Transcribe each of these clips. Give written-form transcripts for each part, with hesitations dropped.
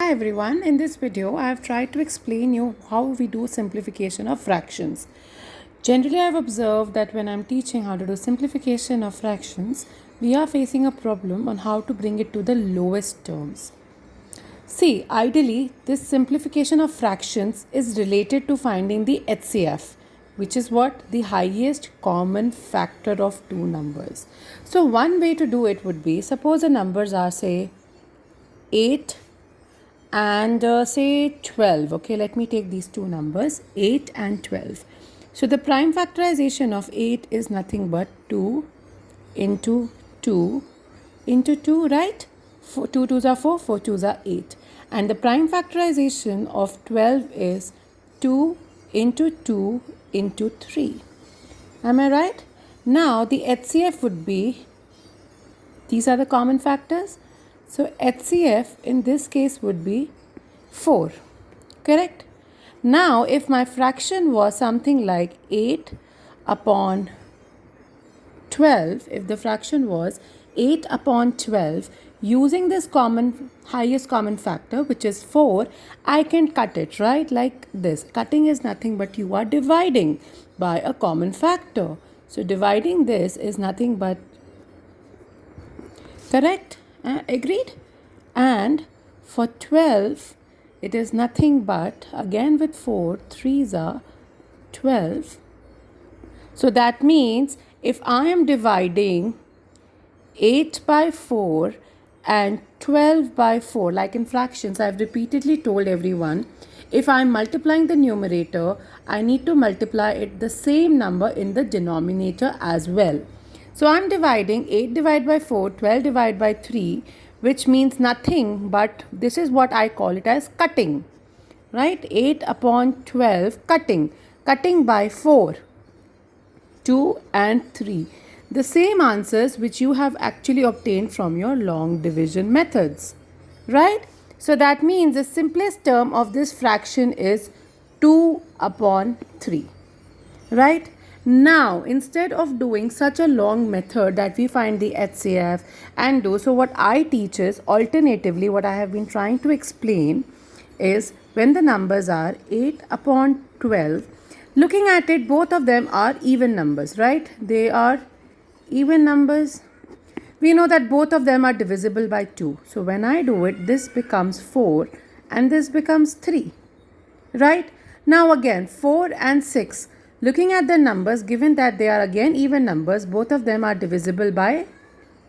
Hi everyone, in this video I have tried to explain you how we do simplification of fractions. Generally I have observed that when I am teaching how to do simplification of fractions, we are facing a problem on how to bring it to the lowest terms. See, ideally this simplification of fractions is related to finding the HCF, which is what? The highest common factor of two numbers. So one way to do it would be, suppose the numbers are say 8 and say 12. Okay, let me take these two numbers, 8 and 12. So the prime factorization of 8 is nothing but 2 into 2 into 2, right? 2 2s are 4, 4 2s are 8. And the prime factorization of 12 is 2 into 2 into 3. Am I right? Now the HCF would be, these are the common factors. So HCF in this case would be 4, correct? Now if my fraction was something like 8 upon 12, if the fraction was 8 upon 12, using this highest common factor, which is 4, I can cut it, right? Like this. Cutting is nothing but you are dividing by a common factor. So dividing this is nothing but, correct? Agreed? And for 12, it is nothing but, again with 4, 3s are 12. So that means if I am dividing 8 by 4 and 12 by 4, like in fractions, I have repeatedly told everyone, if I am multiplying the numerator, I need to multiply it the same number in the denominator as well. So I am dividing 8 divided by 4, 12 divided by 3, which means nothing but, this is what I call it as cutting, right? 8 upon 12, cutting by 4, 2 and 3. The same answers which you have actually obtained from your long division methods, right? So that means the simplest term of this fraction is 2 upon 3, right? Now, instead of doing such a long method that we find the HCF and do, so what I teach is, alternatively, what I have been trying to explain is, when the numbers are 8 upon 12, looking at it, both of them are even numbers, right? They are even numbers. We know that both of them are divisible by 2. So when I do it, this becomes 4 and this becomes 3, right? Now again, 4 and 6. Looking at the numbers, given that they are again even numbers, both of them are divisible by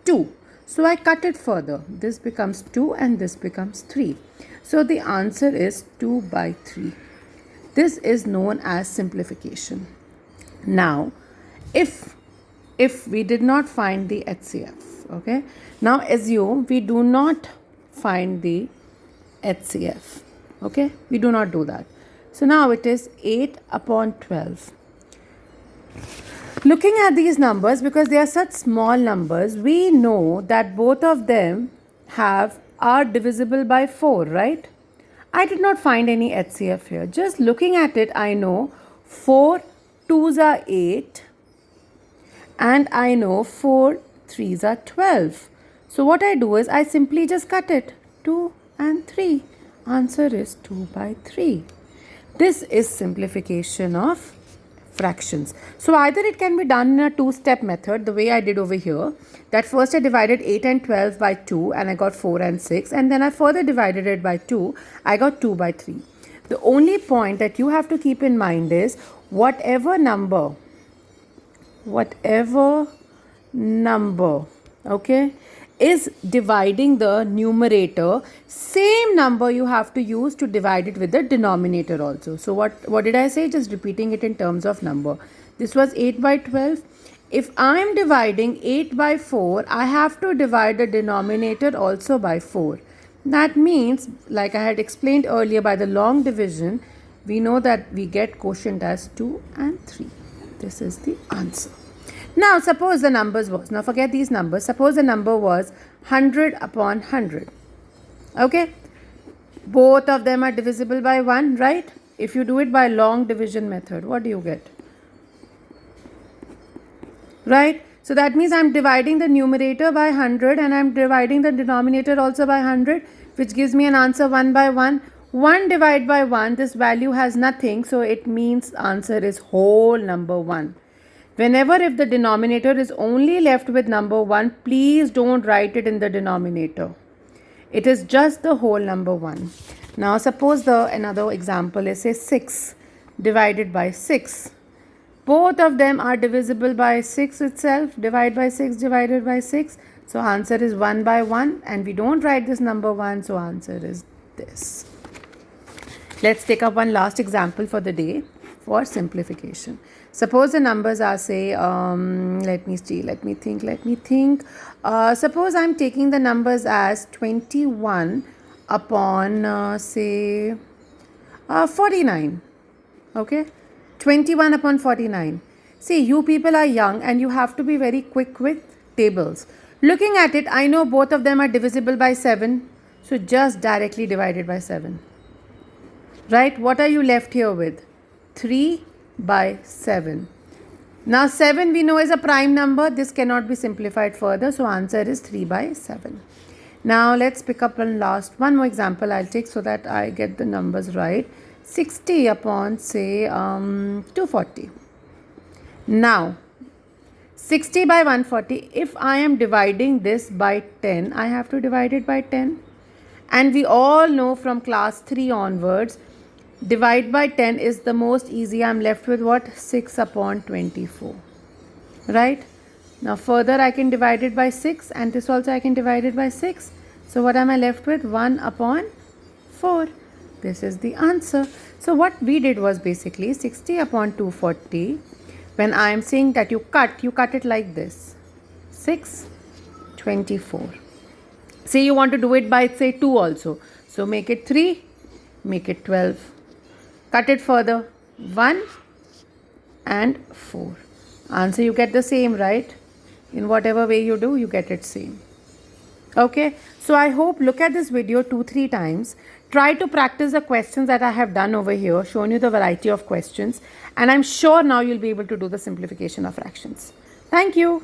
2. So I cut it further. This becomes 2 and this becomes 3. So the answer is 2 by 3. This is known as simplification. Now, if we did not find the HCF, okay? Now assume we do not find the HCF, okay? We do not do that. So now it is 8 upon 12. Looking at these numbers, because they are such small numbers, we know that both of them are divisible by 4, right? I did not find any HCF here. Just looking at it, I know 4 2s are 8 and I know 4 3s are 12. So what I do is I simply just cut it. 2 and 3. Answer is 2 by 3. This is simplification of fractions. So either it can be done in a two-step method, the way I did over here, that first I divided 8 and 12 by 2 and I got 4 and 6, and then I further divided it by 2, I got 2 by 3. The only point that you have to keep in mind is whatever number, okay, is dividing the numerator, same number you have to use to divide it with the denominator also. So what did I say? Just repeating it in terms of number. This was 8 by 12. If I am dividing 8 by 4, I have to divide the denominator also by 4. That means, like I had explained earlier, by the long division, we know that we get quotient as 2 and 3. This is the answer. Now suppose the numbers was, now forget these numbers, suppose the number was 100 upon 100. Okay, both of them are divisible by 1, right? If you do it by long division method, what do you get? Right? So that means I'm dividing the numerator by 100 and I'm dividing the denominator also by 100, which gives me an answer 1 by 1. 1 divided by 1, this value has nothing, so it means answer is whole number 1. Whenever if the denominator is only left with number 1, please don't write it in the denominator. It is just the whole number 1. Now suppose another example is say 6 divided by 6. Both of them are divisible by 6 itself. Divide by 6 divided by 6. So answer is 1 by 1, and we don't write this number 1, so answer is this. Let's take up one last example for the day for simplification. Suppose the numbers are say, let me think. Suppose I'm taking the numbers as 21 upon say 49. Okay, 21 upon 49. See, you people are young and you have to be very quick with tables. Looking at it, I know both of them are divisible by 7. So just directly divide it by 7. Right? What are you left here with? 3 by 7. Now 7 we know is a prime number. This cannot be simplified further. So answer is 3 by 7. Now let's pick up one more example I'll take so that I get the numbers right. 60 upon say 240. Now 60 by 140, if I am dividing this by 10, I have to divide it by 10. And we all know from class 3 onwards, divide by 10 is the most easy. I'm left with what? 6 upon 24. Right? Now further I can divide it by 6, and this also I can divide it by 6. So what am I left with? 1 upon 4. This is the answer. So what we did was basically 60 upon 240. When I am saying that you cut it like this. 6, 24. Say you want to do it by say 2 also. So make it 3, make it 12. Cut it further. 1 and 4. Answer you get the same, right? In whatever way you do, you get it same. Okay, so I hope look at this video 2-3 times. Try to practice the questions that I have done over here, shown you the variety of questions, and I'm sure now you'll be able to do the simplification of fractions. Thank you.